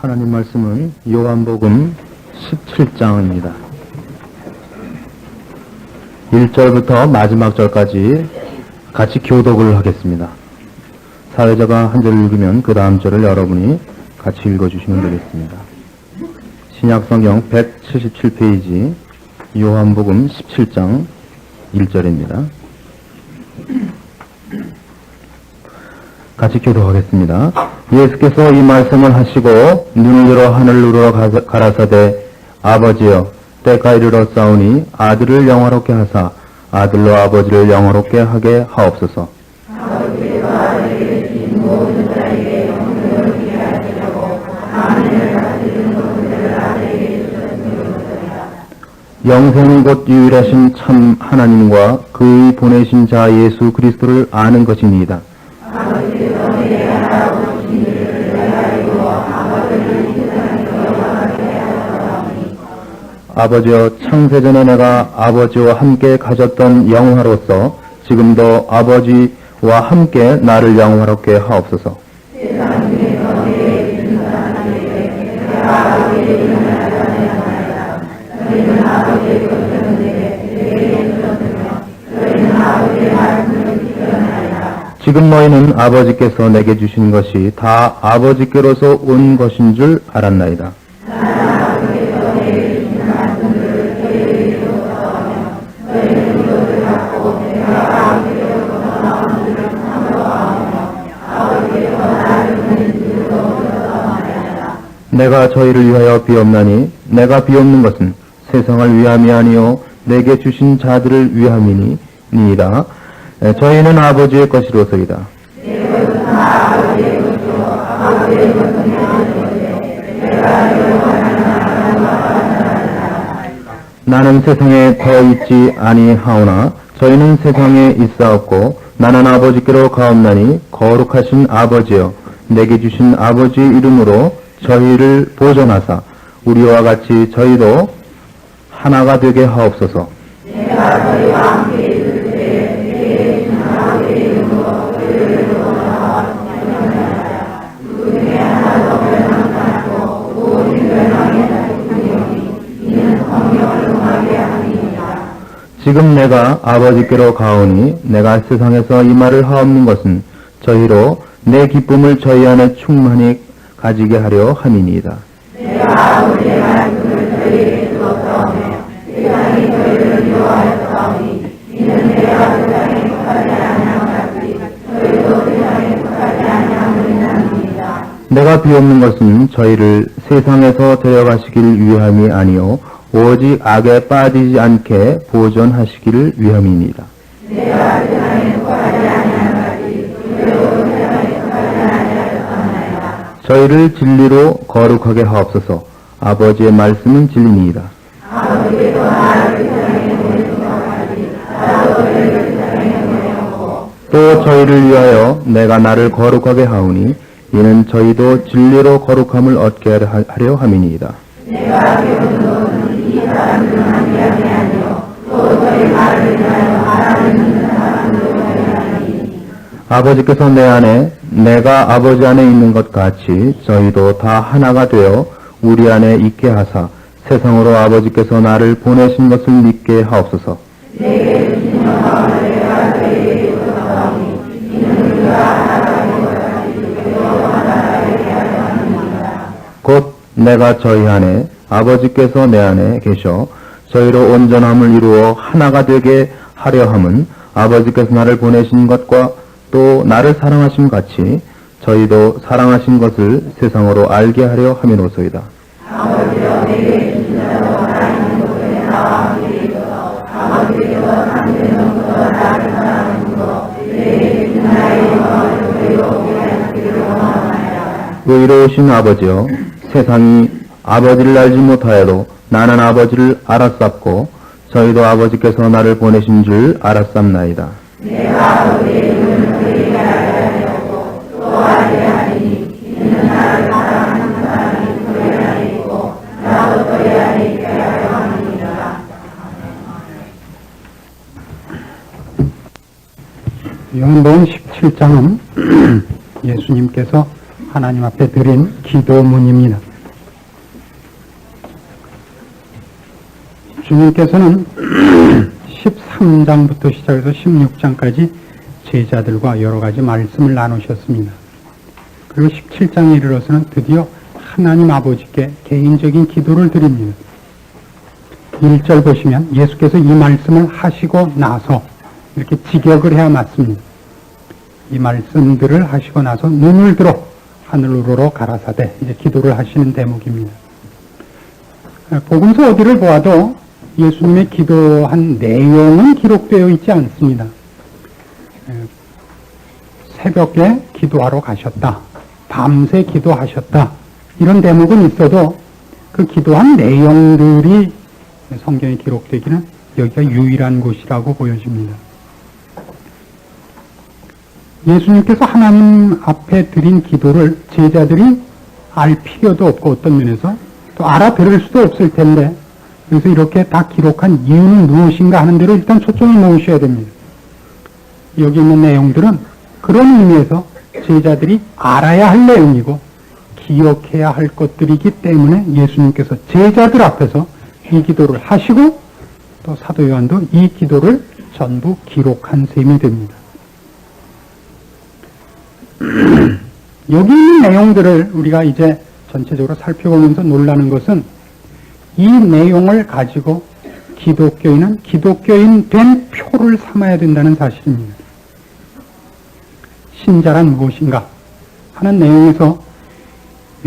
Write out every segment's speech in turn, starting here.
하나님 말씀은 요한복음 17장입니다. 1절부터 마지막 절까지 같이 교독을 하겠습니다. 사회자가 한 절을 읽으면 그 다음 절을 여러분이 같이 읽어주시면 되겠습니다. 신약성경 177페이지 요한복음 17장 1절입니다. 같이 교독하겠습니다. 예수께서 이 말씀을 하시고 눈을 들어 하늘로 가라사대 아버지여 때가 이르렀사오니 아들을 영화롭게 하사 아들로 아버지를 영화롭게 하게 하옵소서. 영생은 곧 유일하신 참 하나님과 그의 보내신 자 예수 그리스도를 아는 것이니이다. 아버지여 창세전에 내가 아버지와 함께 가졌던 영화로서 지금도 아버지와 함께 나를 영화롭게 하옵소서. 지금 너희는 아버지께서 내게 주신 것이 다 아버지께로서 온 것인 줄 알았나이다. 내가 저희를 위하여 비옵나니 내가 비옵는 것은 세상을 위함이 아니요 내게 주신 자들을 위함이니이다. 저희는 아버지의 것이로소이다. 나는 세상에 더 있지 아니하오나 저희는 세상에 있사옵고 나는 아버지께로 가옵나니 거룩하신 아버지여 내게 주신 아버지의 이름으로 저희를 보존하사 우리와 같이 저희도 하나가 되게 하옵소서. 지금 내가 아버지께로 가오니 내가 세상에서 이 말을 하옵는 것은 저희로 내 기쁨을 저희 안에 충만히 가지게 하려 함이니이다. 내가 아버지의 말씀을 저희에게 주었사오며 세상이 저희를 미워하였사오니 이는 내가 세상에 속하지 아니함 같이 저희도 세상에 속하지 아니함이니이다. 내가 비옵는 것은 저희를 세상에서 데려가시길 위함이 아니요 오직 악에 빠지지 않게 보존하시기를 위함이니이다. 내가 세상에 속하지 아니함 같이 저희도 세상에 속하지 아니하였사오나이다. 저희를 진리로 거룩하게 하옵소서. 아버지의 말씀은 진리니이다. 아버지께서 나를 세상에 보내신 것 같이 나도 저희를 세상에 보내었고 또 저희를 위하여 내가 나를 거룩하게 하오니 이는 저희도 진리로 거룩함을 얻게 하려 함이니이다. 내가 배우는 것은 이 사람들은 함께하게 하며 또 저희 말을 위하여 말하는 사람들도 하리니 아버지께서 내 안에 내가 아버지 안에 있는 것 같이 저희도 다 하나가 되어 우리 안에 있게 하사 세상으로 아버지께서 나를 보내신 것을 믿게 하옵소서. 내게 주신 영광을 내가 저희에게 주었사오니 이는 우리가 하나가 된 것 같이 저희도 하나가 되게 하려 함이니이다. 곧 내가 저희 안에 아버지께서 내 안에 계셔 저희로 온전함을 이루어 하나가 되게 하려 함은 아버지께서 나를 보내신 것과 또 나를 사랑하심 같이 저희도 사랑하신 것을 세상으로 알게 하려 함이로소이다. 아버지여 내게 주신 자로 하나님 곳에 나와 함께 있어서 아버지께서 창세전부터 나를 사랑하신 것 내게 주신 나의 영광을 저희로 보게 하시기를 원하나이다. 의로우신 아버지여 세상이 아버지를 알지 못하여도 나는 아버지를 알았sap고 저희도 아버지께서 나를 보내신 줄 알았sap나이다. 내가 아버지의 이름을 저희에게 알게 하였고 또 알게 하리니 이는 나를 사랑하는 사람이 저희 안에 있고 나도 저희 안에 있게 하려 함이니이다. 요한복음 17장은 예수님께서 하나님 앞에 드린 기도문입니다. 주님께서는 13장부터 시작해서 16장까지 제자들과 여러 가지 말씀을 나누셨습니다. 그리고 17장에 이르러서는 드디어 하나님 아버지께 개인적인 기도를 드립니다. 1절 보시면 예수께서 이 말씀을 하시고 나서 이렇게 직역을 해야 맞습니다. 이 말씀들을 하시고 나서 눈을 들어 하늘으로 가라사대 이제 기도를 하시는 대목입니다. 복음서 어디를 보아도 예수님의 기도한 내용은 기록되어 있지 않습니다. 새벽에 기도하러 가셨다. 밤새 기도하셨다. 이런 대목은 있어도 그 기도한 내용들이 성경에 기록되기는 여기가 유일한 곳이라고 보여집니다. 예수님께서 하나님 앞에 드린 기도를 제자들이 알 필요도 없고 어떤 면에서 또 알아들을 수도 없을 텐데 그래서 이렇게 다 기록한 이유는 무엇인가 하는 대로 일단 초점을 놓으셔야 됩니다. 여기 있는 내용들은 그런 의미에서 제자들이 알아야 할 내용이고 기억해야 할 것들이기 때문에 예수님께서 제자들 앞에서 이 기도를 하시고 또 사도 요한도 이 기도를 전부 기록한 셈이 됩니다. 여기 있는 내용들을 우리가 이제 전체적으로 살펴보면서 놀라는 것은 이 내용을 가지고 기독교인은 기독교인 된 표를 삼아야 된다는 사실입니다. 신자란 무엇인가 하는 내용에서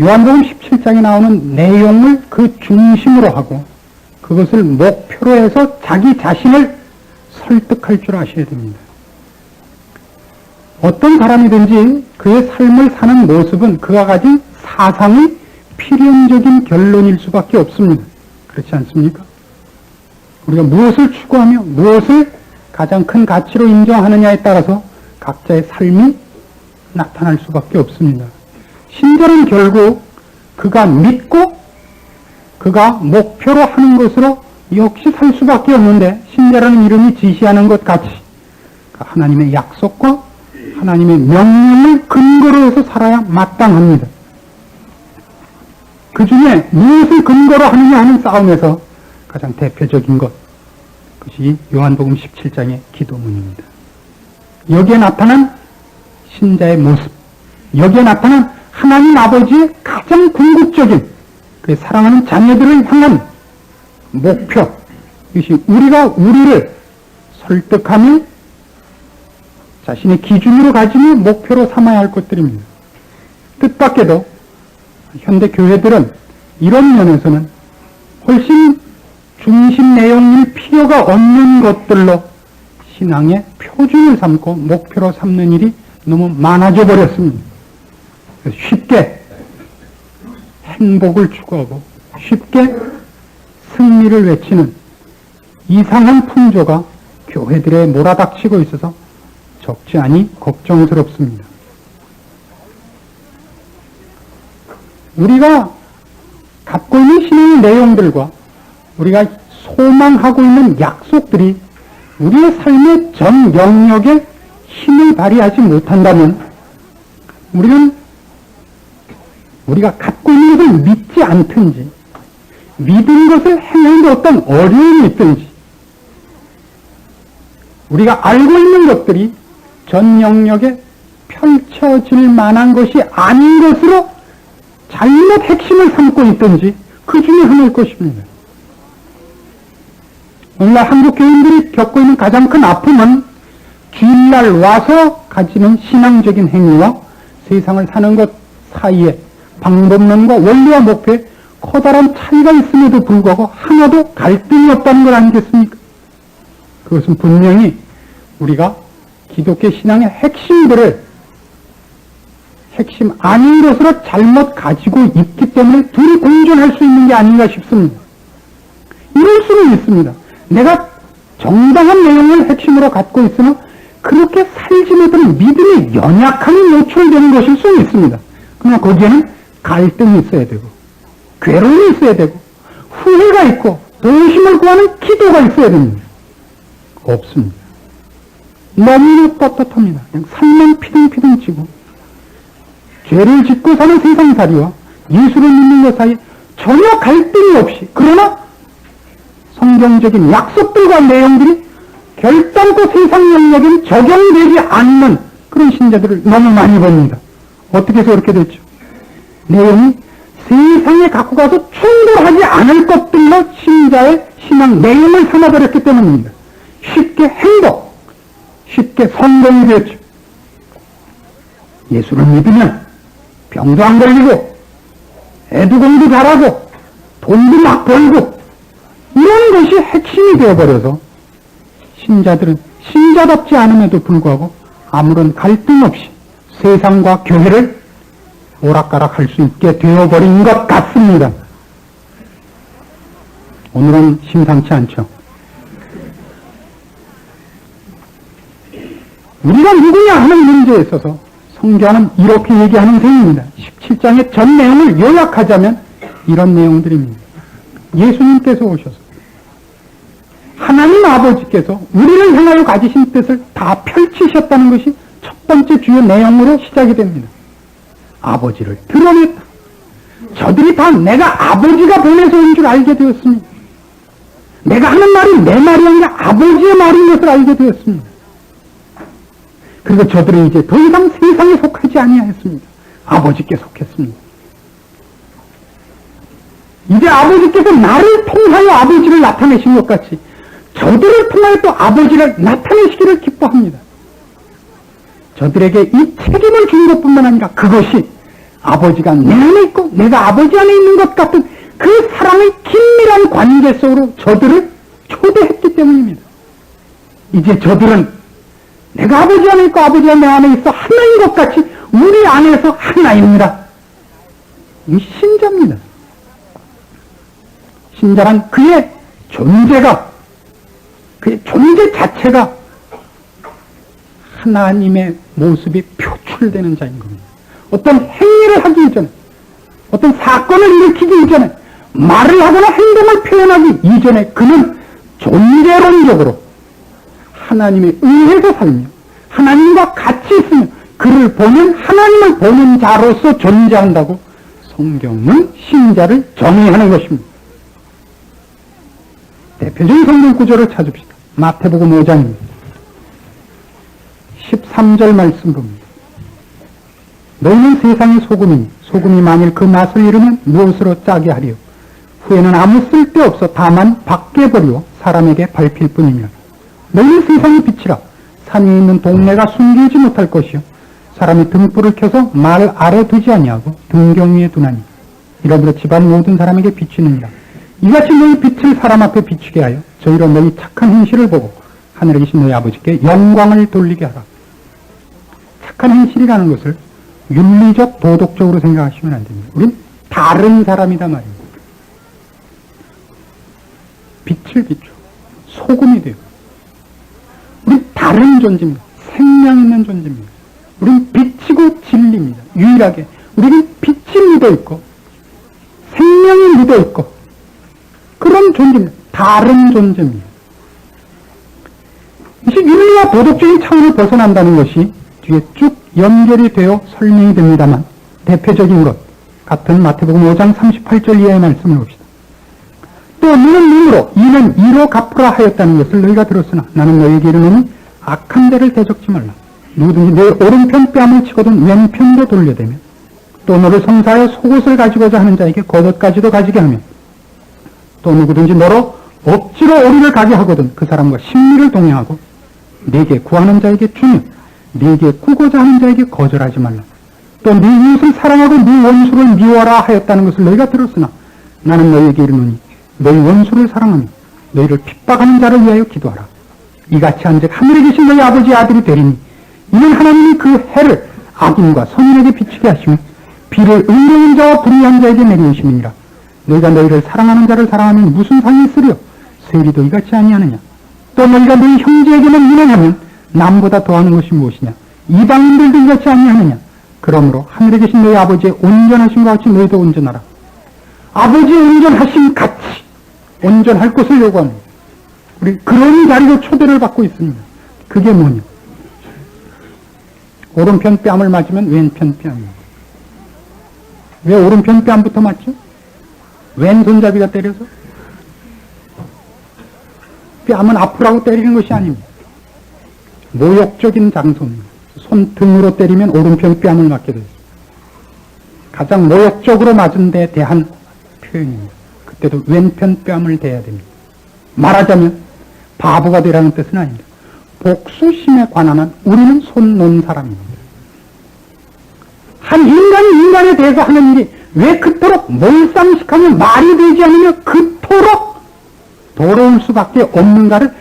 요한복음 17장에 나오는 내용을 그 중심으로 하고 그것을 목표로 해서 자기 자신을 설득할 줄 아셔야 됩니다. 어떤 사람이든지 그의 삶을 사는 모습은 그가 가진 사상의 필연적인 결론일 수밖에 없습니다. 그렇지 않습니까? 우리가 무엇을 추구하며 무엇을 가장 큰 가치로 인정하느냐에 따라서 각자의 삶이 나타날 수밖에 없습니다. 신자는 결국 그가 믿고 그가 목표로 하는 것으로 역시 살 수밖에 없는데 신자라는 이름이 지시하는 것 같이 하나님의 약속과 하나님의 명령을 근거로 해서 살아야 마땅합니다. 그 중에 무엇을 근거로 하느냐 하는 싸움에서 가장 대표적인 것, 그것이 요한복음 17장의 기도문입니다. 여기에 나타난 신자의 모습, 여기에 나타난 하나님 아버지의 가장 궁극적인 그 사랑하는 자녀들을 향한 목표, 이것이 우리가 우리를 설득하며 자신의 기준으로 가지며 목표로 삼아야 할 것들입니다. 뜻밖에도 현대 교회들은 이런 면에서는 훨씬 중심 내용일 필요가 없는 것들로 신앙의 표준을 삼고 목표로 삼는 일이 너무 많아져 버렸습니다. 쉽게 행복을 추구하고 쉽게 승리를 외치는 이상한 풍조가 교회들에 몰아닥치고 있어서 적지 않이 걱정스럽습니다. 우리가 갖고 있는 신앙의 내용들과 우리가 소망하고 있는 약속들이 우리의 삶의 전 영역에 힘을 발휘하지 못한다면 우리는 우리가 갖고 있는 것을 믿지 않든지 믿은 것을 행하는데 어떤 어려움이 있든지 우리가 알고 있는 것들이 전 영역에 펼쳐질 만한 것이 아닌 것으로 잘못 핵심을 삼고 있든지 그 중에 하나일 것입니다. 오늘날 한국 교인들이 겪고 있는 가장 큰 아픔은 주일날 와서 가지는 신앙적인 행위와 세상을 사는 것 사이에 방법론과 원리와 목표에 커다란 차이가 있음에도 불구하고 하나도 갈등이 없다는 것 아니겠습니까? 그것은 분명히 우리가 기독교 신앙의 핵심들을 핵심 아닌 것으로 잘못 가지고 있기 때문에 둘이 공존할 수 있는 게 아닌가 싶습니다. 이럴 수는 있습니다. 내가 정당한 내용을 핵심으로 갖고 있으면 그렇게 살지 못하는 믿음의 연약함이 노출되는 것일 수는 있습니다. 그러나 거기에는 갈등이 있어야 되고 괴로움이 있어야 되고 후회가 있고 도심을 구하는 기도가 있어야 됩니다. 없습니다. 너무 떳떳합니다. 그냥 살만 피둥피둥 치고 죄를 짓고 사는 세상살이와 예수를 믿는 것 사이에 전혀 갈등이 없이 그러나 성경적인 약속들과 내용들이 결단코 세상 영역에 적용되지 않는 그런 신자들을 너무 많이 봅니다. 어떻게 해서 그렇게 됐죠? 내용이 세상에 갖고 가서 충돌하지 않을 것들로 신자의 신앙 내용을 삼아버렸기 때문입니다. 쉽게 행복, 쉽게 성공이 되었죠. 예수를 믿으면 병도 안 걸리고 애도 공부 잘하고 돈도 막 벌고 이런 것이 핵심이 되어버려서 신자들은 신자답지 않음에도 불구하고 아무런 갈등 없이 세상과 교회를 오락가락할 수 있게 되어버린 것 같습니다. 오늘은 심상치 않죠. 우리가 누구냐 하는 문제에 있어서 성경은 이렇게 얘기하는 셈입니다. 17장의 전 내용을 요약하자면 이런 내용들입니다. 예수님께서 오셔서 하나님 아버지께서 우리를 향하여 가지신 뜻을 다 펼치셨다는 것이 첫 번째 주요 내용으로 시작이 됩니다. 아버지를 드러냈다. 저들이 다 내가 아버지가 보내서 온 줄 알게 되었습니다. 내가 하는 말이 내 말이 아니라 아버지의 말인 것을 알게 되었습니다. 그리고 저들은 이제 더 이상 세상에 속하지 아니하였습니다. 아버지께 속했습니다. 이제 아버지께서 나를 통하여 아버지를 나타내신 것 같이 저들을 통하여 또 아버지를 나타내시기를 기뻐합니다. 저들에게 이 책임을 준 것뿐만 아니라 그것이 아버지가 내 안에 있고 내가 아버지 안에 있는 것 같은 그 사랑의 긴밀한 관계 속으로 저들을 초대했기 때문입니다. 이제 저들은 내가 아버지 안에 있고 아버지가 내 안에 있어 하나인 것 같이 우리 안에서 하나입니다. 이 신자입니다. 신자란 그의 존재가, 그의 존재 자체가 하나님의 모습이 표출되는 자인 겁니다. 어떤 행위를 하기 이전에, 어떤 사건을 일으키기 이전에, 말을 하거나 행동을 표현하기 이전에 그는 존재론적으로 하나님에 의해서 살며 하나님과 같이 있으며 그를 보는 하나님을 보는 자로서 존재한다고 성경은 신자를 정의하는 것입니다. 대표적인 성경 구절을 찾읍시다. 마태복음 5장입니다. 13절 말씀 봅니다. 너희는 세상의 소금이니 소금이 만일 그 맛을 잃으면 무엇으로 짜게 하리요? 후에는 아무 쓸데없어 다만 밖에 버리고 사람에게 밟힐 뿐이며 너희는 세상의 빛이라. 산 위에 있는 동네가 숨기지 못할 것이요 사람이 등불을 켜서 말 아래 두지 아니하고 등경 위에 두나니 이러므로 집안 모든 사람에게 비추느니라. 이같이 너희 빛을 사람 앞에 비추게 하여 저희로 너희 착한 행실을 보고 하늘에 계신 너희 아버지께 영광을 돌리게 하라. 착한 행실이라는 것을 윤리적, 도덕적으로 생각하시면 안 됩니다. 우린 다른 사람이다 말입니다. 빛을 비춰 소금이 돼요. 우린 다른 존재입니다. 생명 있는 존재입니다. 우린 빛이고 진리입니다. 유일하게 우리는 빛이 묻어있고 생명이 묻어있고 그런 존재입니다. 다른 존재입니다. 이것이 윤리와 도덕적인 차원을 벗어난다는 것이 뒤에 쭉 연결이 되어 설명이 됩니다만 대표적인 것 같은 마태복음 5장 38절 이하의 말씀을 봅시다. 또 눈은 눈으로 이는 이로 갚으라 하였다는 것을 너희가 들었으나 나는 너희에게 이르노니 악한 데를 대적지 말라. 누구든지 내 오른편 뺨을 치거든 왼편도 돌려대며 또 너를 성사하여 속옷을 가지고자 하는 자에게 겉옷까지도 가지게 하며 또 누구든지 너로 억지로 오리를 가게 하거든 그 사람과 심리를 동행하고 네게 구하는 자에게 주며 네게 꾸고자 하는 자에게 거절하지 말라. 또 네 이웃을 사랑하고 네 원수를 미워라 하였다는 것을 너희가 들었으나 나는 너희에게 이르노니 너희 원수를 사랑하며 너희를 핍박하는 자를 위하여 기도하라. 이같이 한즉 하늘에 계신 너희 아버지의 아들이 되리니 이는 하나님이 그 해를 악인과 선인에게 비추게 하시며 비를 의로운 자와 불의한 자에게 내리우심이니라. 너희가 너희를 사랑하는 자를 사랑하면 무슨 상이 있으리요? 세리도 이같이 아니하느냐? 또 너희가 너희 형제에게만 미행하면 남보다 더하는 것이 무엇이냐? 이방인들도 이같이 아니하느냐? 그러므로 하늘에 계신 너희 아버지의 온전하신 것 같이 너희도 온전하라. 아버지의 온전하심 같이 온전할 것을 요구합니다. 우리 그런 자리로 초대를 받고 있습니다. 그게 뭐냐? 오른편 뺨을 맞으면 왼편 뺨입니다. 왜 오른편 뺨부터 맞죠? 왼손잡이가 때려서? 뺨은 앞으로 때리는 것이 아닙니다. 모욕적인 장소입니다. 손등으로 때리면 오른편 뺨을 맞게 되죠. 가장 모욕적으로 맞은 데 대한 표현입니다. 그때도 왼편 뺨을 대야 됩니다. 말하자면 바보가 되라는 뜻은 아닙니다. 복수심에 관한 한 우리는 손 놓은 사람입니다. 한 인간이 인간에 대해서 하는 일이 왜 그토록 몰상식하며 말이 되지 않으며 그토록 더러울 수밖에 없는가를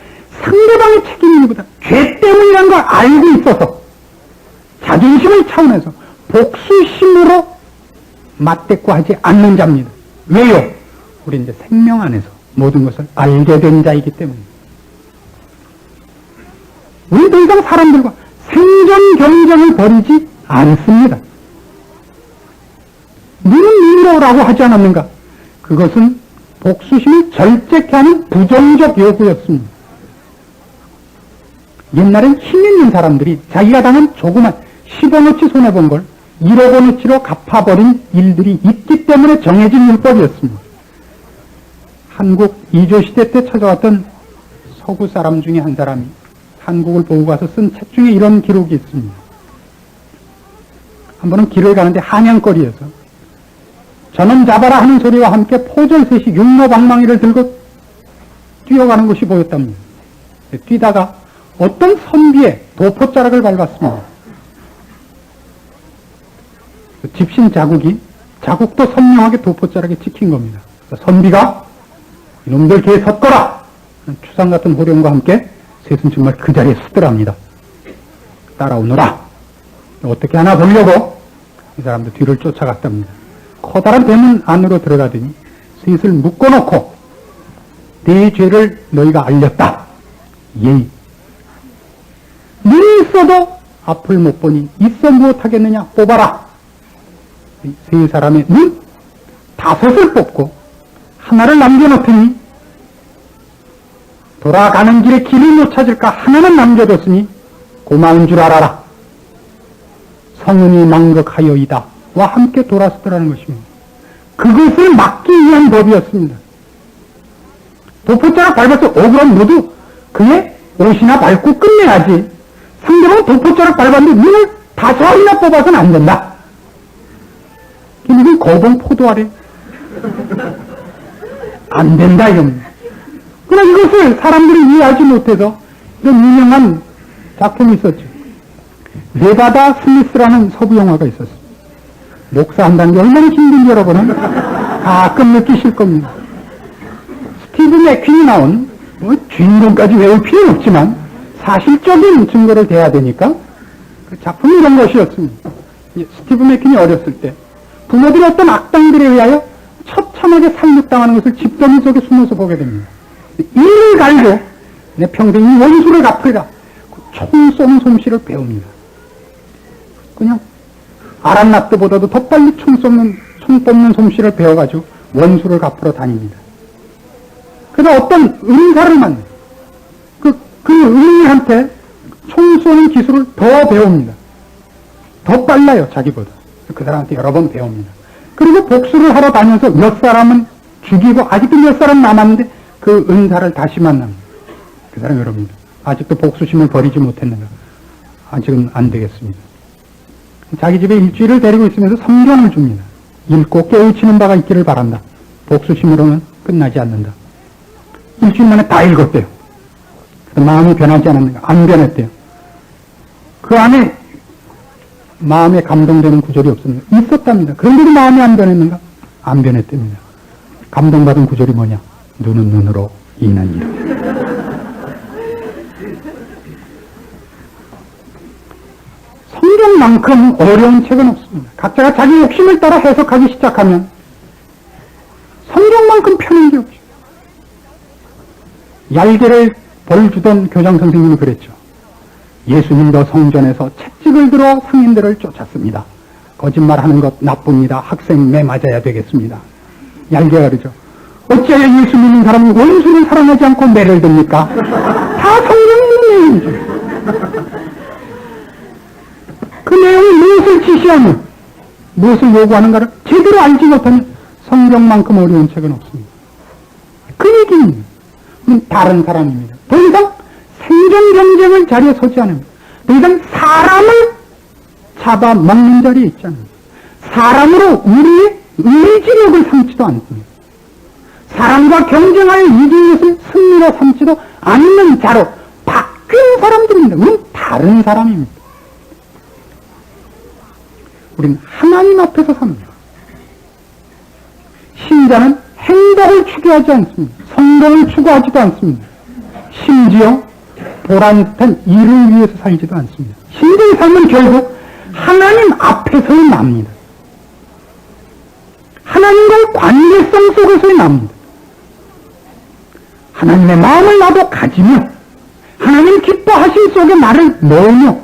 상대방의 책임이보다 죄 때문이라는 걸 알고 있어서 자존심을 차원해서 복수심으로 맞대꾸하지 않는 자입니다. 왜요? 우리 이제 생명 안에서 모든 것을 알게 된 자이기 때문입니다. 우리 더 이상 사람들과 생존 경쟁을 벌이지 않습니다. 눈은 눈으로라고 하지 않았는가? 그것은 복수심을 절제케 하는 부정적 요구였습니다. 옛날엔 힘 있는 사람들이 자기가 당한 조그만 10원어치 손해본 걸 1억원어치로 갚아버린 일들이 있기 때문에 정해진 율법이었습니다. 한국 이조시대 때 찾아왔던 서구 사람 중에 한 사람이 한국을 보고 가서 쓴 책 중에 이런 기록이 있습니다. 한 번은 길을 가는데 한양거리에서 저놈 잡아라 하는 소리와 함께 포졸셋이 육로방망이를 들고 뛰어가는 것이 보였답니다. 뛰다가 어떤 선비의 도포자락을 밟았습니다. 집신 자국도 선명하게 도포자락에 찍힌 겁니다. 선비가 이놈들 개에 섰거라! 추상 같은 호령과 함께 셋은 정말 그 자리에 서더랍니다. 따라오너라! 어떻게 하나 보려고 이 사람도 뒤를 쫓아갔답니다. 커다란 대문 안으로 들어가더니 셋을 묶어놓고 네 죄를 너희가 알렸다. 예의. 눈이 있어도 앞을 못 보니 있어 무엇하겠느냐 뽑아라. 세 사람의 눈 5을 뽑고 하나를 남겨놓더니 돌아가는 길에 길을 못 찾을까 하나는 남겨뒀으니 고마운 줄 알아라. 성은이 망극하여이다 와 함께 돌아서더라는 것입니다. 그것을 막기 위한 법이었습니다. 도포자락 밟아서 그럼 모두 그의 옷이나 밟고 끝내야지. 상대방은 도포자락 밟았는데 눈을 5알이나 뽑아서는 안 된다. 이건 거봉 포도알에 안 된다 이겁니다. 그러나 이것을 사람들이 이해하지 못해서 이런 유명한 작품이 있었죠. 네바다 스미스라는 서부 영화가 있었습니다. 목사한다는 게 얼마나 힘든지 여러분은 가끔 느끼실 겁니다. 스티브 맥퀸이 나온 주인공까지 외울 필요는 없지만 사실적인 증거를 대야 되니까 그 작품이 이런 것이었습니다. 스티브 맥퀸이 어렸을 때 부모들이 어떤 악당들에 의하여 처참하게 살육당하는 것을 집더미 속에 숨어서 보게 됩니다. 이를 갈고 내 평생 이 원수를 갚으리라 총 쏘는 솜씨를 배웁니다. 그냥 아란나트보다도 더 빨리 총 뽑는 솜씨를 배워가지고 원수를 갚으러 다닙니다. 그래서 어떤 은사를 만나요. 그 은인한테 총 쏘는 기술을 더 배웁니다. 더 빨라요, 자기보다. 그 사람한테 여러 번 배웁니다. 그리고 복수를 하러 다녀서 몇 사람은 죽이고 아직도 몇 사람 남았는데 그 은사를 다시 만납니다. 그 사람이 여러분들 아직도 복수심을 버리지 못했는가? 아직은 안 되겠습니다. 자기 집에 일주일을 데리고 있으면서 성경을 줍니다. 읽고 깨우치는 바가 있기를 바란다. 복수심으로는 끝나지 않는다. 일주일 만에 다 읽었대요. 마음이 변하지 않았는가? 안 변했대요. 그 안에 마음에 감동되는 구절이 없습니다. 있었답니다. 그런데도 마음이 안 변했는가? 안 변했답니다. 감동받은 구절이 뭐냐? 눈은 눈으로 인하니라. 성경만큼 어려운 책은 없습니다. 각자가 자기 욕심을 따라 해석하기 시작하면 성경만큼 편한 게 없죠. 얄개를 벌주던 교장 선생님은 그랬죠. 예수님도 성전에서 채찍을 들어 상인들을 쫓았습니다. 거짓말하는 것 나쁩니다. 학생 매 맞아야 되겠습니다. 얄개가 그러죠. 어찌하여 예수 믿는 사람이 원수를 사랑하지 않고 매를 듭니까? 다 성경의 내용이죠. 그 내용이 무엇을 지시하며 무엇을 요구하는가를 제대로 알지 못하면 성경만큼 어려운 책은 없습니다. 그 얘기입니다. 다른 사람입니다. 생존 경쟁을 자리에 서지 않으면 더 이상 사람을 잡아먹는 자리에 있잖아요. 사람으로 우리의 의지력을 삼지도 않습니다. 사람과 경쟁하여 이기는 것을 승리로 삼지도 않는 자로 바뀐 사람들입니다. 우리는 다른 사람입니다. 우리는 하나님 앞에서 삽니다. 신자는 행복을 추구하지 않습니다. 성공을 추구하지도 않습니다. 심지어 보란듯한 일을 위해서 살지도 않습니다. 신자의 삶은 결국 하나님 앞에서의 납니다. 하나님과의 관계성 속에서의 납니다. 하나님의 마음을 나도 가지며 하나님 기뻐하심 속에 나를 넣으며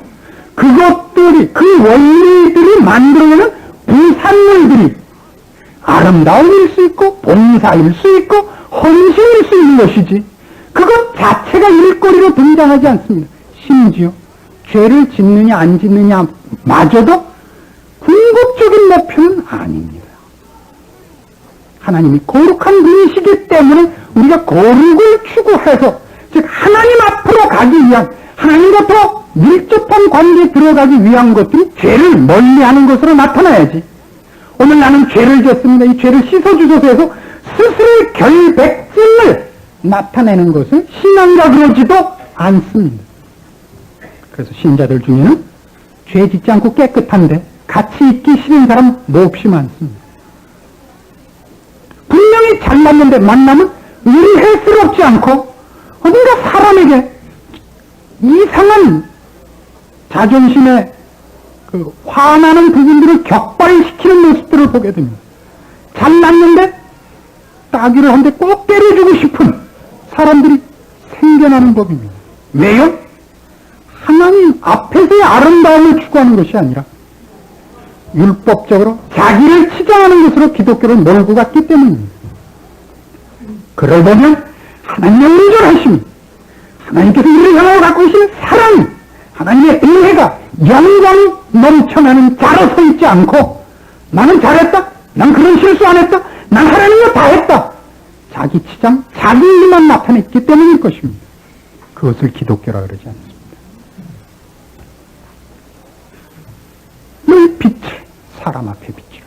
그것들이, 그 원리들이 만들어내는 부산물들이 아름다움일 수 있고 봉사일 수 있고 헌신일 수 있는 것이지 그것 자체가 일거리로 등장하지 않습니다. 심지어 죄를 짓느냐 안 짓느냐 마저도 궁극적인 목표는 아닙니다. 하나님이 거룩한 분이시기 때문에 우리가 거룩을 추구해서 즉 하나님 앞으로 가기 위한 하나님과 더 밀접한 관계에 들어가기 위한 것들이 죄를 멀리하는 것으로 나타나야지. 오늘 나는 죄를 졌습니다. 이 죄를 씻어주소서 해서 스스로의 결백증을 나타내는 것은 신앙이라 그러지도 않습니다. 그래서 신자들 중에는 죄 짓지 않고 깨끗한데 같이 있기 싫은 사람 몹시 많습니다. 분명히 잘났는데 만나면 의해스럽지 않고 어딘가 사람에게 이상한 자존심에 그 화나는 부분들을 격발시키는 모습들을 보게 됩니다. 잘났는데 따귀를 한 대 꼭 때려주고 싶은 사람들이 생겨나는 법입니다. 왜요? 하나님 앞에서의 아름다움을 추구하는 것이 아니라 율법적으로 자기를 치장하는 것으로 기독교를 몰고 갔기 때문입니다. 그걸 보면 하나님의 온전하심이, 하나님께서 우리를 향하여 갖고 계신 사랑이, 하나님의 은혜가 영광이 넘쳐나는 자로 서 있지 않고 나는 잘했다, 난 그런 실수 안 했다, 난 하나님과 다 했다, 자기 치장, 자기 일만 나타냈기 때문일 것입니다. 그것을 기독교라 그러지 않습니다. 너희 빛을 사람 앞에 비치라.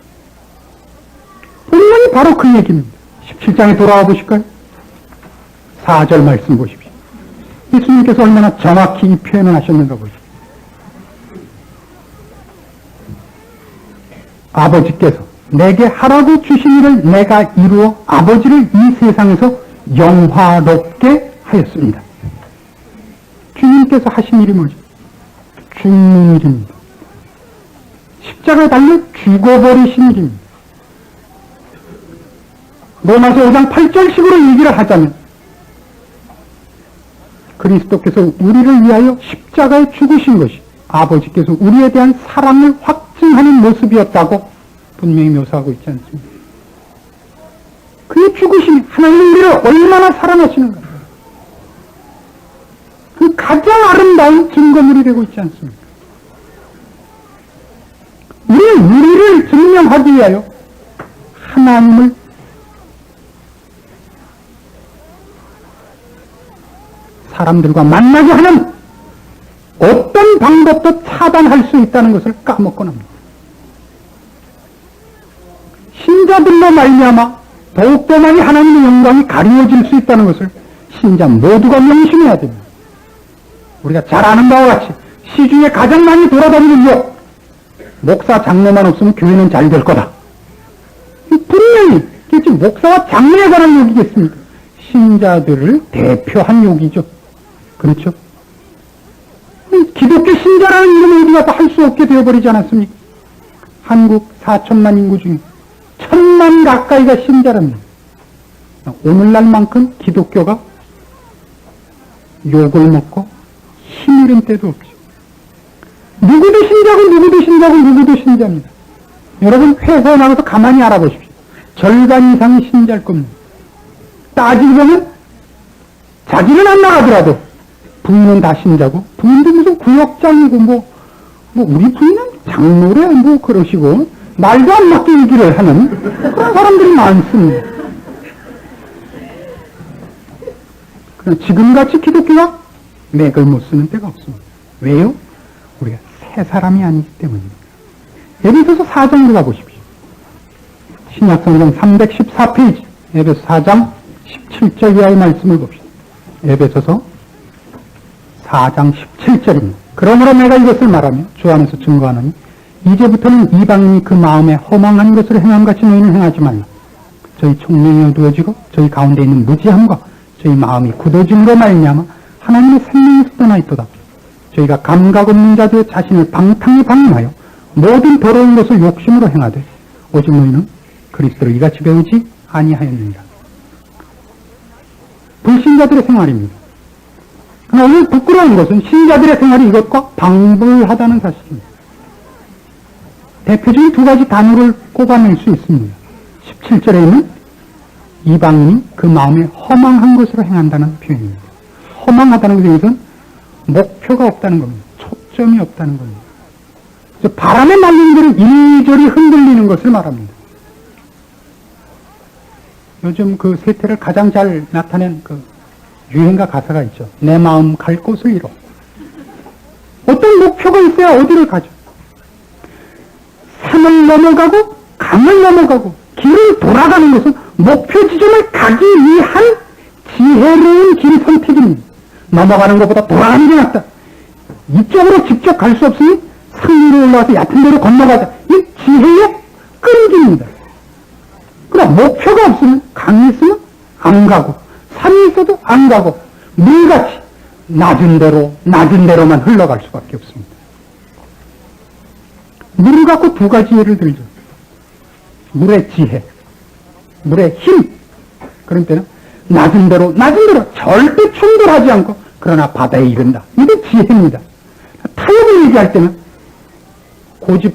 본문이 바로 그 얘기입니다. 17장에 돌아와 보실까요? 4절 말씀 보십시오. 예수님께서 얼마나 정확히 이 표현을 하셨는가 보십시오. 아버지께서 내게 하라고 주신 일을 내가 이루어 아버지를 이 세상에서 영화롭게 하였습니다. 주님께서 하신 일이 뭐죠? 죽는 일입니다. 십자가에 달려 죽어버리신 일입니다. 로마서 5장 8절식으로 얘기를 하자면 그리스도께서 우리를 위하여 십자가에 죽으신 것이 아버지께서 우리에 대한 사랑을 확증하는 모습이었다고 분명히 묘사하고 있지 않습니까? 그의 죽으심이 하나님 우리를 얼마나 사랑하시는가, 그 가장 아름다운 증거물이 되고 있지 않습니까? 우리를 증명하기 위하여 하나님을 사람들과 만나게 하는 어떤 방법도 차단할 수 있다는 것을 까먹곤 합니다. 신자들로 말미암아 더욱더 많이 하나님의 영광이 가리워질 수 있다는 것을 신자 모두가 명심해야 됩니다. 우리가 잘 아는 바와 같이 시중에 가장 많이 돌아다니는 역, 목사 장로만 없으면 교회는 잘 될 거다. 분명히 그렇지 목사와 장로에 관한 욕이겠습니까? 신자들을 대표한 욕이죠. 그렇죠? 기독교 신자라는 이름을 우리가 할 수 없게 되어버리지 않았습니까? 한국 4천만 인구 중에 1,000만 가까이가 신자랍니다. 오늘날만큼 기독교가 욕을 먹고 힘잃은 때도 없죠. 누구도 신자고 누구도 신자고 누구도 신자입니다. 여러분 회사에 나가서 가만히 알아보십시오. 절반 이상이 신자일 겁니다. 따지고 보면 자기는 안 나가더라도 부인은 다 신자고, 부인도 무슨 구역장이고 뭐 우리 부인은 장로래 뭐 그러시고 말도 안 맞게 얘기를 하는 그런 사람들이 많습니다. 그러나 지금같이 기독교가 맥을 못 쓰는 때가 없습니다. 왜요? 우리가 새 사람이 아니기 때문입니다. 에베소서 4장으로 가보십시오. 신약성경 314페이지 에베소 4장 17절 이하의 말씀을 봅시다. 에베소서 4장 17절입니다. 그러므로 내가 이것을 말하며 주 안에서 증거하노니 이제부터는 이방인이 그 마음에 허망한 것을 행함같이 너희는 행하지 말라. 저희 총명이 어두워지고 저희 가운데 있는 무지함과 저희 마음이 굳어짐으로 말미암아 하나님의 생명에서 떠나 있도다. 저희가 감각 없는 자들의 자신을 방탕히 방임하여 모든 더러운 것을 욕심으로 행하되 오직 너희는 그리스도를 이같이 배우지 아니하였느니라. 불신자들의 생활입니다. 그러나 오늘 부끄러운 것은 신자들의 생활이 이것과 방불하다는 사실입니다. 대표적인 두 가지 단어를 꼽아낼 수 있습니다. 17절에 있는 이방인이 그 마음에 허망한 것으로 행한다는 표현입니다. 허망하다는 것은 목표가 없다는 겁니다. 초점이 없다는 겁니다. 바람에 날리는 대로 이리저리 흔들리는 것을 말합니다. 요즘 그 세태를 가장 잘 나타낸 그 유행가 가사가 있죠. 내 마음 갈 곳을 잃어. 어떤 목표가 있어야 어디를 가죠. 산을 넘어가고 강을 넘어가고 길을 돌아가는 것은 목표 지점을 가기 위한 지혜로운 길 선택입니다. 넘어가는 것보다 돌아가는 게 낫다. 이쪽으로 직접 갈 수 없으니 산 위로 올라와서 얕은 데로 건너가자. 이 지혜의 끈기입니다. 그럼 목표가 없으면 강이 있으면 안 가고 산이 있어도 안 가고 물같이 낮은 데로만 흘러갈 수밖에 없습니다. 물을 갖고 두 가지 예를 들죠. 물의 지혜, 물의 힘. 그런 때는 낮은 데로 절대 충돌하지 않고 그러나 바다에 이른다. 이게 지혜입니다. 타협을 얘기할 때는 고집,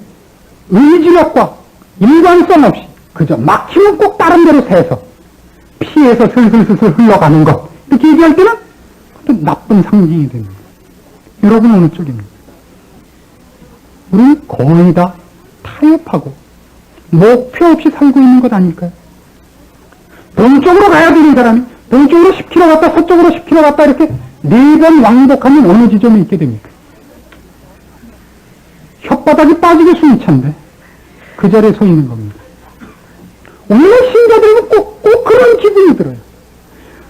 의지력과 일관성 없이 그저 막히면 꼭 다른 데로 새서 피해서 슬슬 흘러가는 것. 이렇게 얘기할 때는 또 나쁜 상징이 됩니다. 여러분 어느 쪽입니까? 우리는 거의 다 타협하고 목표 없이 살고 있는 것 아닐까요? 동쪽으로 가야 되는 사람이 동쪽으로 10km 갔다 서쪽으로 10km 갔다 이렇게 4번 왕복하면 어느 지점에 있게 됩니까? 혓바닥이 빠지게 숨이 찬데 그 자리에 서 있는 겁니다. 오늘날 신자들은 꼭 그런 기분이 들어요.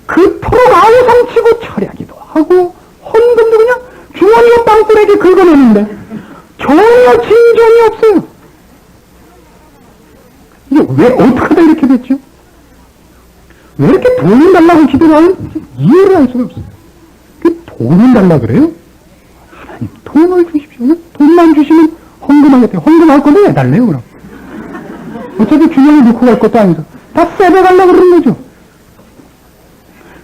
그토록 아우성치고 철야기도 하고 헌금도 그냥 주머니에 빵꾸레기 긁어내는데 전혀 진전이 없어요. 이게 왜 어떻게 하다 이렇게 됐죠? 왜 이렇게 돈을 달라고 기도를 하는지 이해를 할 수가 없어요. 돈을 달라 그래요? 하나님 돈을 주십시오. 돈만 주시면 헌금하겠대요. 헌금할 건데 왜 달래요 그럼? 어차피 주머니 넣고 갈 것도 아니죠. 다 세배가려고 그러는 거죠.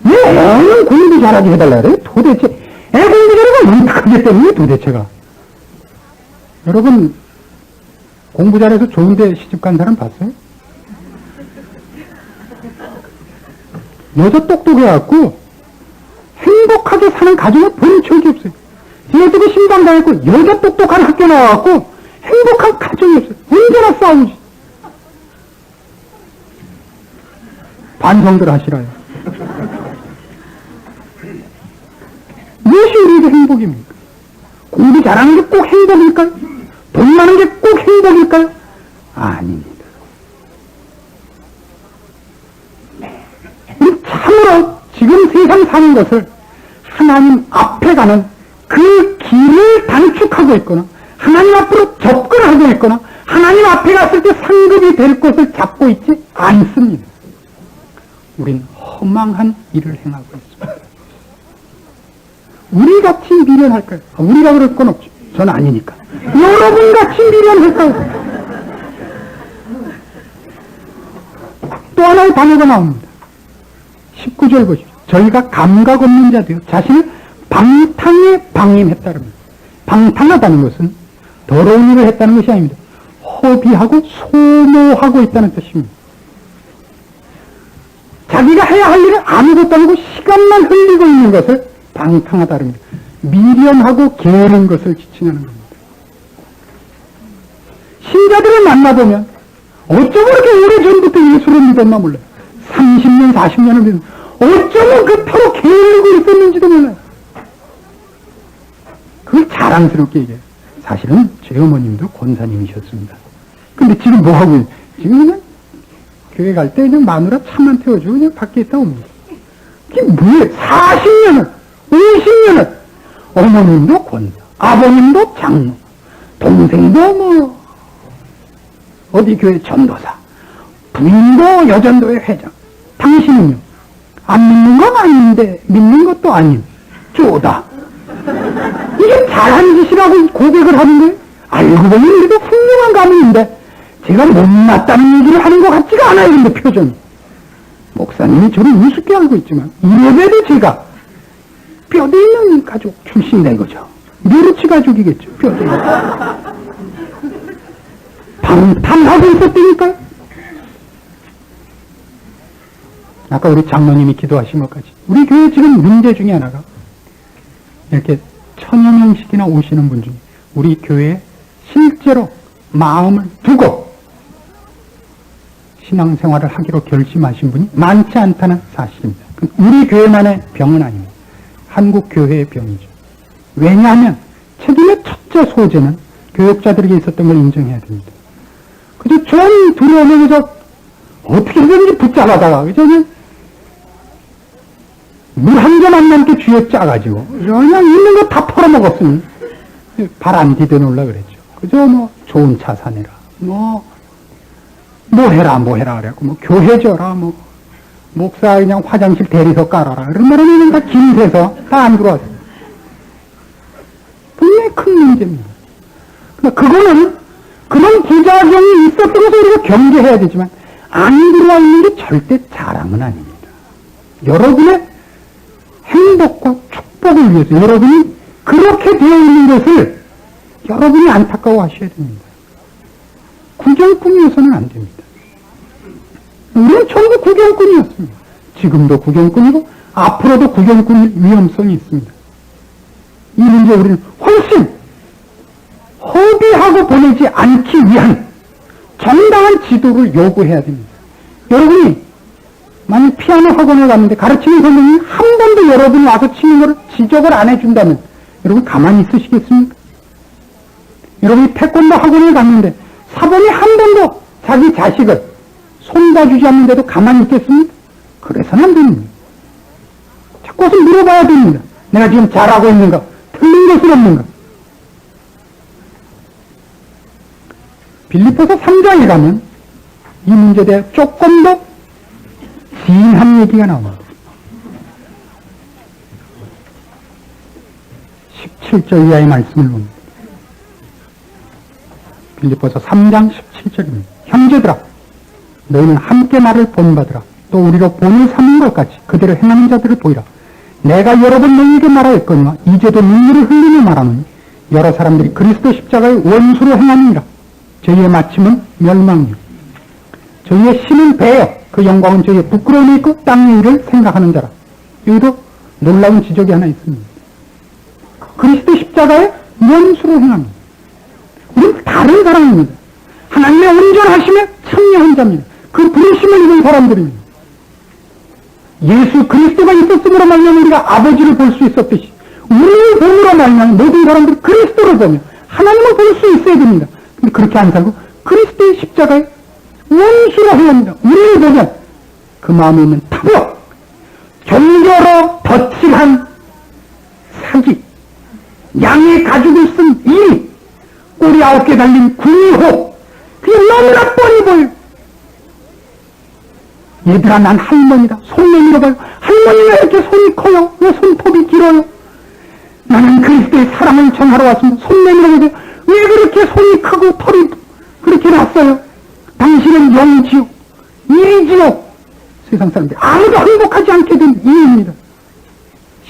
왜 애는 공부 잘하게 해달라 그래요? 도대체 애 공부 잘하고 어떡하기 때문에 도대체가. 여러분 공부 잘해서 좋은데 시집간 사람 봤어요? 여자 똑똑해갖고 행복하게 사는 가정을 본 적이 없어요. 얘들이 신방 다녔고 여자 똑똑한 학교 나와갖고 행복한 가정이 없어요. 언제나 싸우지. 반성들 하시라요. 무엇이 우리에게 행복입니까? 공부 잘하는 게 꼭 행복일까요? 돈 많은 게 꼭 행복일까요? 아닙니다. 참으로 지금 세상 사는 것을 하나님 앞에 가는 그 길을 단축하고 있거나 하나님 앞으로 접근하고 있거나 하나님 앞에 갔을 때 상급이 될 것을 잡고 있지 않습니다. 우린 허망한 일을 행하고 있습니다. 우리같이 미련할까요? 우리가 그럴 건 없죠. 저는 아니니까. 여러분같이 미련할까요? 또 하나의 단어가 나옵니다. 19절 보십시오. 저희가 감각 없는 자들요 자신을 방탕에 방임했다릅니다. 방탕하다는 것은 더러운 일을 했다는 것이 아닙니다. 허비하고 소모하고 있다는 뜻입니다. 자기가 해야 할 일을 아무것도 안 하고 시간만 흘리고 있는 것을 방탕하다릅니다. 미련하고 게으른 것을 지칭하는 겁니다. 신자들을 만나보면 어쩌면 그렇게 오래전부터 예수를 믿었나 몰라요. 30년, 40년을 믿었는데 어쩌면 그토록 게으르고 있었는지도 몰라요. 그걸 자랑스럽게 얘기해요. 사실은 제 어머님도 권사님이셨습니다. 근데 지금 뭐하고, 지금 그냥 교회 갈 때 그냥 마누라 차만 태워주고 그냥 밖에 있다 옵니다. 이게 뭐예요? 40년을, 50년을, 어머님도 권사, 아버님도 장로, 동생도 뭐, 어디 교회 전도사, 부인도 여전도회 회장. 당신은요? 안 믿는 건 아닌데, 믿는 것도 아닌, 쪼다. 이게 잘한 짓이라고 고백을 하는데, 알고 보니 우리도 훌륭한 가문인데, 제가 못났다는 얘기를 하는 것 같지가 않아요, 근데 표정이. 목사님이 저를 우습게 알고 있지만, 이래봬도 제가 뼈대 있는 가족 출신이다 이거죠. 묘르치 가족이겠죠, 뼈대 있는. 방탕하고 있었다니까요. 아까 우리 장로님이 기도하신 것까지. 우리 교회 지금 문제 중에 하나가, 이렇게 1000여 명씩이나 오시는 분 중에, 우리 교회에 실제로 마음을 두고 신앙생활을 하기로 결심하신 분이 많지 않다는 사실입니다. 우리 교회만의 병은 아닙니다. 한국 교회의 병이죠. 왜냐하면 책임의 첫째 소재는 교역자들에게 있었던 걸 인정해야 됩니다. 그저 좀 들어오면 그저 어떻게든지 붙잡아다가 그저 물 한 점 안 남게 쥐어 짜가지고 그냥 있는 거 다 털어먹었으니 발 안 디뎌놓으려 그랬죠. 그저 뭐 좋은 차 사내라, 뭐 해라 그래갖고 뭐 교회 줘라, 뭐 목사 그냥 화장실 대리석 깔아라 이런 말은 다 김새서 다 안 들어와요. 분명히 큰 문제입니다. 그러니까 그거는 그런 부작용이 있었던 것을 우리가 경계해야 되지만 안 들어와 있는 게 절대 자랑은 아닙니다. 여러분의 행복과 축복을 위해서 여러분이 그렇게 되어 있는 것을 여러분이 안타까워하셔야 됩니다. 구경꾼이어서는 안 됩니다. 우리는 전부 구경꾼이었습니다. 지금도 구경꾼이고 앞으로도 구경꾼일 위험성이 있습니다. 이 문제 우리는 훨씬 허비하고 보내지 않기 위한 정당한 지도를 요구해야 됩니다. 여러분이 만약 피아노 학원에 갔는데 가르치는 선생님이 한 번도 여러분이 와서 치는 걸 지적을 안 해준다면 여러분 가만히 있으시겠습니까? 여러분이 태권도 학원에 갔는데 사범이 한 번도 자기 자식을 손봐주지 않는데도 가만히 있겠습니까? 그래서는 안 됩니다. 자꾸 물어봐야 됩니다. 내가 지금 잘하고 있는가? 틀린 것은 없는가? 빌립보서 3장에 가면 이 문제에 대해 조금 더 진한 얘기가 나옵니다. 17절 이하의 말씀을 봅니다. 빌립보서 3장 17절입니다. 형제들아, 너희는 함께 나를 본받으라. 또 우리로 본을 삼은 것 같이 그대로 행하는 자들을 보이라. 내가 여러 번 너희에게 말하였거니와 이제도 눈물을 흘리며 말하노니 여러 사람들이 그리스도 십자가의 원수로 행하느니라. 저희의 마침은 멸망이요 저희의 신은 배여 그 영광은 저희의 부끄러움이 있고 땅의 일을 생각하는 자라. 여기도 놀라운 지적이 하나 있습니다. 그리스도 십자가의 원수로 행합니다. 우리는 다른 사람입니다. 하나님의 온전하심에 참여한 자입니다. 그 부르심을 입은 사람들입니다. 예수 그리스도가 있었음으로 말미암아 우리가 아버지를 볼 수 있었듯이 우리를 봄으로 말미암아 모든 사람들이 그리스도를 보며 하나님을 볼 수 있어야 됩니다. 근데 그렇게 안 살고 그리스도의 십자가에 원수로 행합니다. 우리를 보면 그 마음에 있는 탐욕, 종교로 덧칠한 사기, 양의 가죽을 쓴 일, 꼬리 9개 달린 구미호, 그게 너무나 뻔히 보여. 얘들아, 난 할머니다. 손 내밀어봐요. 할머니 왜 이렇게 손이 커요? 왜 손톱이 길어요? 나는 그리스도의 사랑을 전하러 왔습니다. 손 내밀어보세요. 왜 그렇게 손이 크고 털이 그렇게 났어요? 당신은 영지요, 일이지요. 세상 사람들이 아무도 행복하지 않게 된 이유입니다.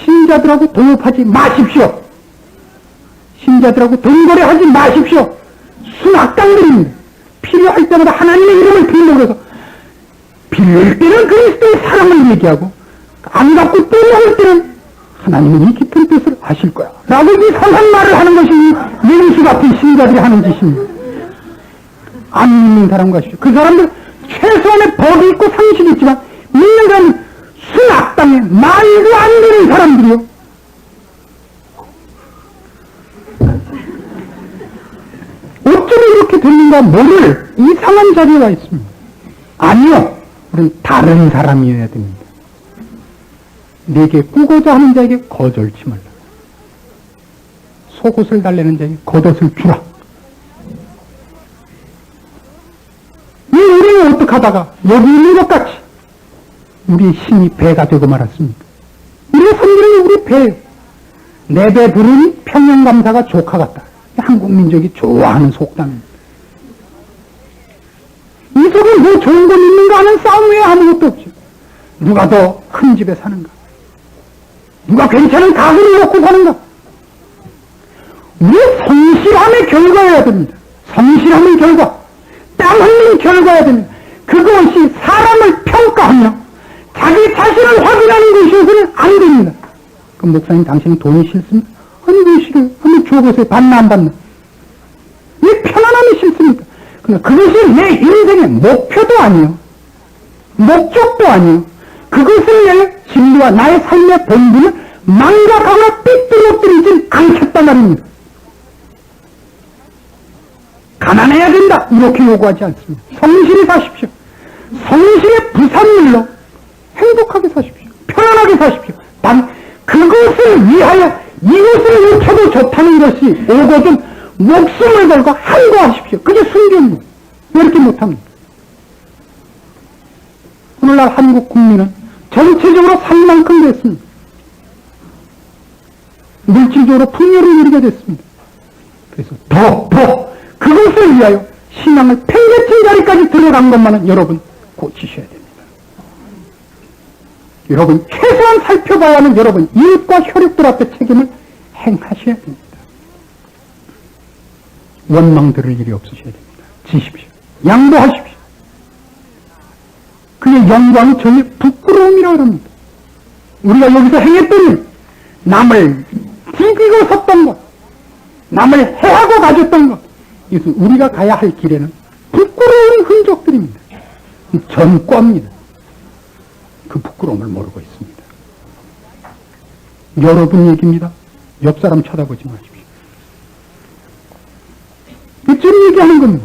신자들하고 동업하지 마십시오. 신자들하고 돈거래하지 마십시오. 순악당들입니다. 필요할 때마다 하나님의 이름을 빌려고 해서 빌릴 때는 그리스도의 사랑을 얘기하고 안 갖고 또 먹을 때는 하나님은 이 깊은 뜻을 아실 거야 라고 이상한 말을 하는 것이 예수 같은 신자들이 하는 짓입니다. 안 믿는 사람과 하십시오. 그 사람들 최소한의 법이 있고 상식이 있지만 믿는 사람은 순악당에 말도 안 되는 사람들이요. 모를 이상한 자리에 와 있습니다. 아니요, 우리는 다른 사람이어야 됩니다. 내게 꾸고자 하는 자에게 거절치 말라. 속옷을 달래는 자에게 겉옷을 주라. 왜 우리는 어떻게 하다가 여기 있는 것 같이 우리의 힘이 배가 되고 말았습니까? 우리의 섬기는 우리 배예요. 내 배 부르니 평양감사가 조카 같다. 한국 민족이 좋아하는 속담입니다. 이 속에 뭐 좋은 건 있는가 하는 싸움 외에 아무것도 없죠. 누가 더 큰 집에 사는가? 누가 괜찮은 가구를 놓고 사는가? 우리의 성실함의 결과여야 됩니다. 성실함의 결과, 땀 흘린 결과여야 됩니다. 그것이 사람을 평가하며 자기 자신을 확인하는 것이어서는 안 됩니다. 그럼 목사님 당신은 돈이 싫습니까? 아니 왜 싫어요? 한번 줘보세요. 받나 안 받나? 왜 편안함이 싫습니까? 그러니까 그것이 내 인생의 목표도 아니요, 목적도 아니요, 그것을 내 진리와 나의 삶의 본분을 망각하거나 삐뚤어뜨리진 않겠단 말입니다. 가난해야 된다 이렇게 요구하지 않습니다. 성실히 사십시오. 성실의 부산물로 행복하게 사십시오. 편안하게 사십시오. 단 그것을 위하여 이것을 놓쳐도 좋다는 것이 오거든 목숨을 걸고 항거하십시오. 그게 순교입니다. 왜 이렇게 못합니까? 오늘날 한국 국민은 전체적으로 산만큼 됐습니다. 물질적으로 풍요를 누리게 됐습니다. 그래서 더 그것을 위하여 신앙을 팽개친 자리까지 들어간 것만은 여러분 고치셔야 됩니다. 여러분 최소한 살펴봐야 하는 여러분 이웃과 혈육들 앞에 책임을 행하셔야 됩니다. 원망 들을 일이 없으셔야 됩니다. 지십시오. 양보하십시오. 그의 영광이 저의 부끄러움이라고 합니다. 우리가 여기서 행했던 일, 남을 디디고 섰던 것, 남을 해하고 가졌던 것, 이것은 우리가 가야 할 길에는 부끄러운 흔적들입니다. 전과입니다. 그 부끄러움을 모르고 있습니다. 여러분 얘기입니다. 옆 사람 쳐다보지 마십시오. 지금 얘기하는 겁니다.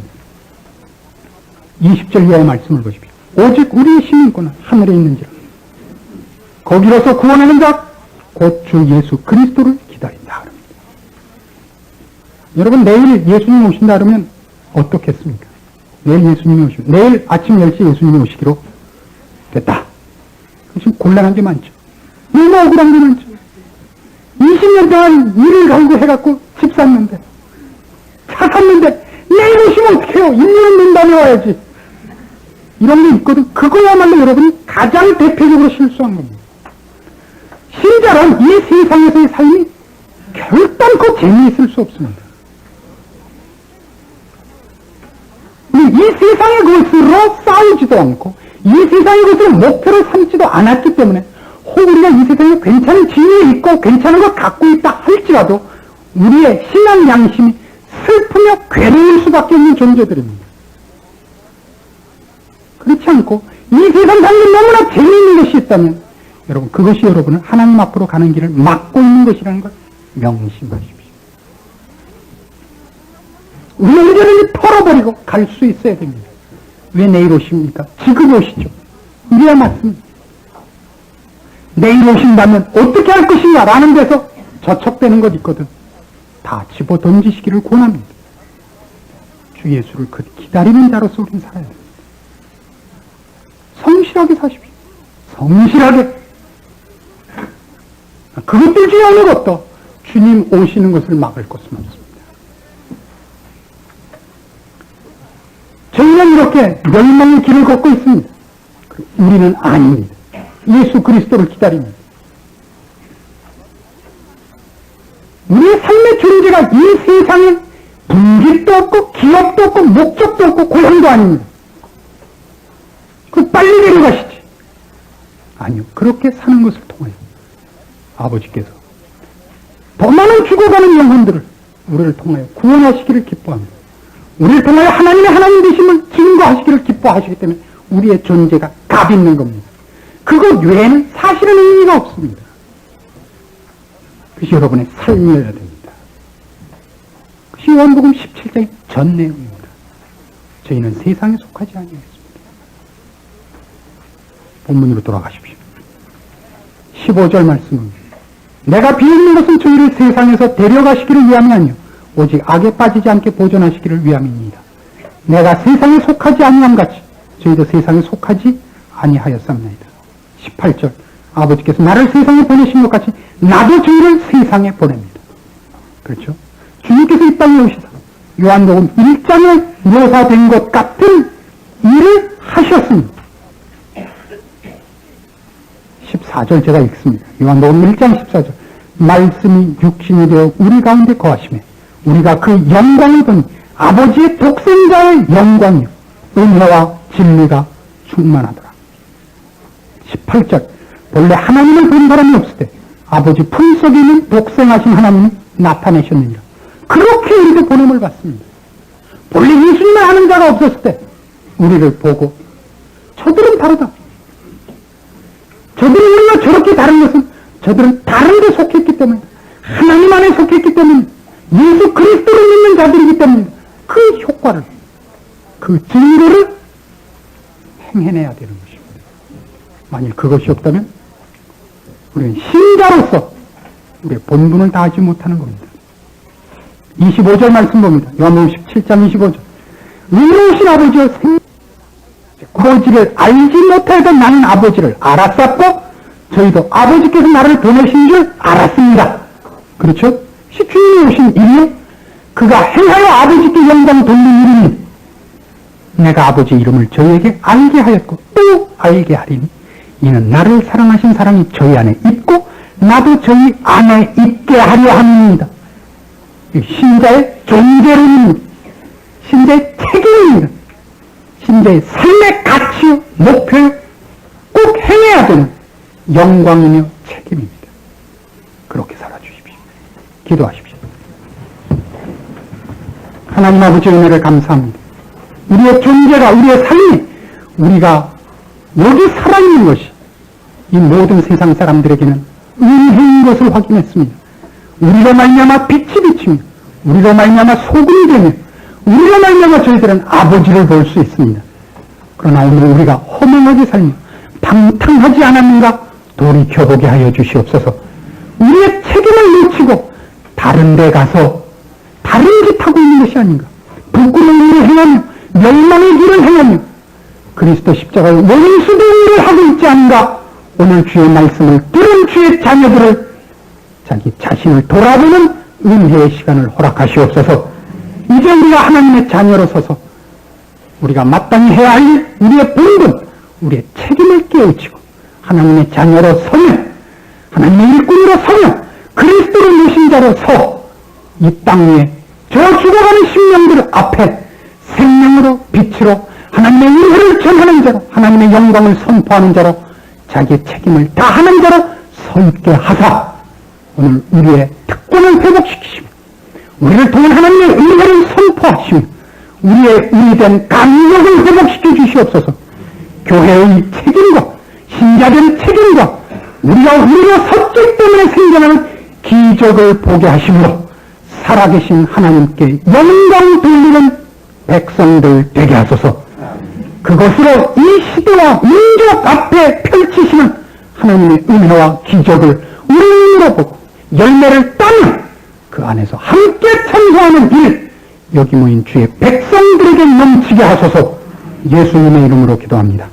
20절 이하의 말씀을 보십시오. 오직 우리의 시민권은 하늘에 있는지라. 거기로서 구원하는 자, 곧 주 예수 그리스도를 기다린다. 합니다. 여러분 내일 예수님 오신다 그러면 어떻겠습니까? 내일 예수님이 오시면 내일 아침 10시에 예수님이 오시기로 됐다. 지금 곤란한 게 많죠. 너무 억울한 게 많죠. 20년 동안 일을 갈고 해갖고 집 샀는데, 차 샀는데, 내일 오시면 어떡해요? 1년은 낸 다음에 와야지. 이런 게 있거든. 그거야말로 여러분이 가장 대표적으로 실수한 겁니다. 신자는 이 세상에서의 삶이 결단코 재미있을 수 없습니다. 이 세상의 것으로 싸우지도 않고, 이 세상의 것을 목표로 삼지도 않았기 때문에 혹 우리가 이 세상에 괜찮은 지위에 있고 괜찮은 걸 갖고 있다 할지라도 우리의 신앙 양심이 슬프며 괴로울 수밖에 없는 존재들입니다. 그렇지 않고 이 세상 삶이 너무나 재미있는 것이 있다면 여러분 그것이 여러분을 하나님 앞으로 가는 길을 막고 있는 것이라는 걸 명심하십시오. 우리는 의전을 털어버리고 갈 수 있어야 됩니다. 왜 내일 오십니까? 지금 오시죠. 이래야 맞습니다. 내일 오신다면 어떻게 할 것이냐 라는 데서 저촉되는 것 있거든. 다 집어 던지시기를 권합니다. 주 예수를 기다리는 자로서 우리는 살아야 됩니다. 성실하게 사십시오. 성실하게. 그것들 중에 어느 것도 주님 오시는 것을 막을 것은 없습니다. 저희는 이렇게 멸망의 길을 걷고 있습니다. 우리는 아닙니다. 예수 그리스도를 기다립니다. 우리의 삶의 존재가 이 세상에 분깃도 없고 기업도 없고 목적도 없고 고향도 아닙니다. 그 빨리 내려가시지. 아니요. 그렇게 사는 것을 통하여 아버지께서 더 많은 죽어가는 영혼들을 우리를 통하여 구원하시기를 기뻐합니다. 우리를 통하여 하나님의 하나님 되심을 증거하시기를 기뻐하시기 때문에 우리의 존재가 값 있는 겁니다. 그것 외에는 사실은 의미가 없습니다. 그것이 여러분의 삶이어야 됩니다. 그것이 요한복음 17장의 전 내용입니다. 저희는 세상에 속하지 아니하였습니다. 본문으로 돌아가십시오. 15절 말씀은 내가 비웃는 것은 저희를 세상에서 데려가시기를 위함이 아니요 오직 악에 빠지지 않게 보존하시기를 위함입니다. 내가 세상에 속하지 아니함 같이 저희도 세상에 속하지 아니하였습니다. 18절 아버지께서 나를 세상에 보내신 것 같이 나도 저희를 세상에 보냅니다. 그렇죠? 주님께서 이 땅에 오시다 요한복음 1장에 묘사된 것 같은 일을 하셨습니다. 14절 제가 읽습니다. 요한복음 1장 14절 말씀이 육신이 되어 우리 가운데 거하시매 우리가 그 영광을 보니 아버지의 독생자의 영광이요 은혜와 진리가 충만하더라. 18절 본래 하나님을 본 사람이 없을 때 아버지 품속에 있는 독생하신 하나님이 나타내셨느니라. 그렇게 우리도 보냄을 받습니다. 본래 예수님을 아는 자가 없었을 때 우리를 보고 저들은 다르다. 저들이 우리가 저렇게 다른 것은 저들은 다른 데 속했기 때문에 하나님 안에 속했기 때문에 예수 그리스도를 믿는 자들이기 때문에 그 효과를 그 증거를 행해내야 되는 것입니다. 만일 그것이 없다면 우리는 신자로서 우리의 본분을 다하지 못하는 겁니다. 25절 말씀 봅니다. 요한복음 17장 25절 의로우신 아버지여 아버지를 알지 못하던 나는 아버지를 알았었고 저희도 아버지께서 나를 보내신 줄 알았습니다. 그렇죠? 주님이 오신 일이요 그가 행하여 아버지께 영광 돌린 일이니 내가 아버지 이름을 저희에게 알게 하였고 또 알게 하리니 이는 나를 사랑하신 사랑이 저희 안에 있고 나도 저희 안에 있게 하려 함입니다. 신자의 존재론입니다. 신자의 책임입니다. 신자의 삶의 가치요 목표요 꼭 행해야 되는 영광이며 책임입니다. 그렇게 살아주십시오. 기도하십시오. 하나님 아버지 은혜를 감사합니다. 우리의 존재가 우리의 삶이 우리가 여기 살아있는 것이 이 모든 세상 사람들에게는 은혜인 것을 확인했습니다. 우리로 말미암아 빛이 비치며 우리로 말미암아 소금이 되며 우리로 말미암아 저희들은 아버지를 볼 수 있습니다. 그러나 오늘 우리가 허망하게 살며 방탕하지 않았는가 돌이켜보게 하여 주시옵소서. 우리의 책임을 놓치고 다른 데 가서 다른 짓 하고 있는 것이 아닌가. 부끄러운 일을 행하며 멸망의 길을 행하며 그리스도 십자가의 원수된 일을 하고 있지 않은가. 오늘 주의 말씀을 들은 주의 자녀들을 자기 자신을 돌아보는 은혜의 시간을 허락하시옵소서. 이제 우리가 하나님의 자녀로 서서 우리가 마땅히 해야 할 일, 우리의 본분, 우리의 책임을 깨우치고 하나님의 자녀로 서며 하나님의 일꾼으로 서며 그리스도를 모신 자로 서 이 땅 위에 저 죽어가는 심령들 앞에 생명으로 빛으로 하나님의 은혜를 전하는 자로 하나님의 영광을 선포하는 자로 자기의 책임을 다하는 자로 서 있게 하사 오늘 우리의 특권을 회복시키시며 우리를 통한 하나님의 은혜를 선포하시며 우리의 의된 감격을 회복시켜 주시옵소서. 교회의 책임과 신자들의 책임과 우리가 우리로 섰기 때문에 생겨나는 기적을 보게 하심으로 살아계신 하나님께 영광 돌리는 백성들 되게 하소서. 그것으로 이 시대와 민족 앞에 펼치시는 하나님의 은혜와 기적을 우리 눈으로 보고 열매를 따며 그 안에서 함께 참소하는 일 여기 모인 주의 백성들에게 넘치게 하소서. 예수님의 이름으로 기도합니다.